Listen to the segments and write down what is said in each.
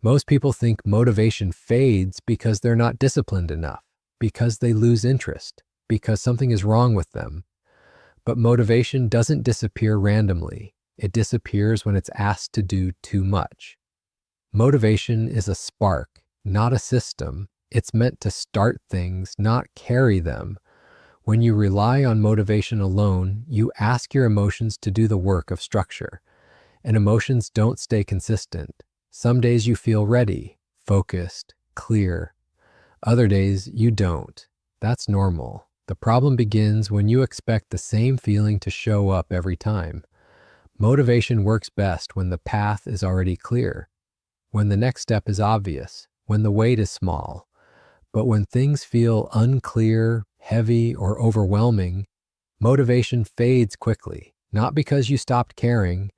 Most people think motivation fades because they're not disciplined enough, because they lose interest, because something is wrong with them. But motivation doesn't disappear randomly. It disappears when it's asked to do too much. Motivation is a spark, not a system. It's meant to start things, not carry them. When you rely on motivation alone, you ask your emotions to do the work of structure. And emotions don't stay consistent. Some days you feel ready, focused, clear. Other days you don't. That's normal. The problem begins when you expect the same feeling to show up every time. Motivation works best when the path is already clear, when the next step is obvious, when the weight is small. But when things feel unclear, heavy, or overwhelming, motivation fades quickly, not because you stopped caring,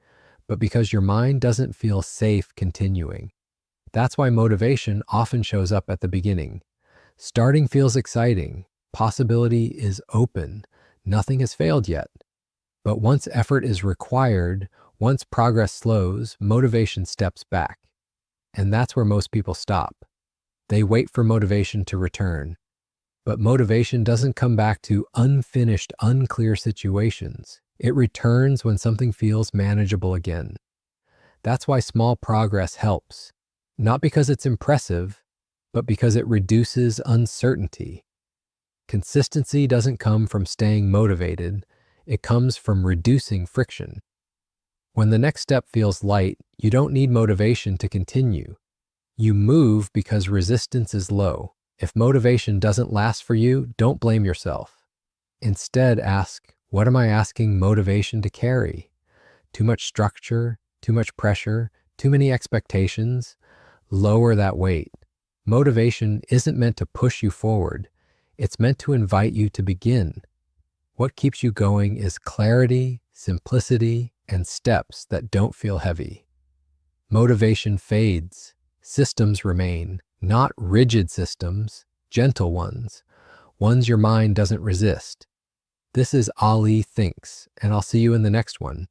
but because your mind doesn't feel safe continuing. That's why motivation often shows up at the beginning. Starting feels exciting. Possibility is open. Nothing has failed yet. But once effort is required, once progress slows, motivation steps back. And that's where most people stop. They wait for motivation to return. But motivation doesn't come back to unfinished, unclear situations. It returns when something feels manageable again. That's why small progress helps. Not because it's impressive, but because it reduces uncertainty. Consistency doesn't come from staying motivated. It comes from reducing friction. When the next step feels light, you don't need motivation to continue. You move because resistance is low. If motivation doesn't last for you, don't blame yourself. Instead, ask, what am I asking motivation to carry? Too much structure, too much pressure, too many expectations? Lower that weight. Motivation isn't meant to push you forward. It's meant to invite you to begin. What keeps you going is clarity, simplicity, and steps that don't feel heavy. Motivation fades. Systems remain, not rigid systems, gentle ones your mind doesn't resist. This is Ali Thinks, and I'll see you in the next one.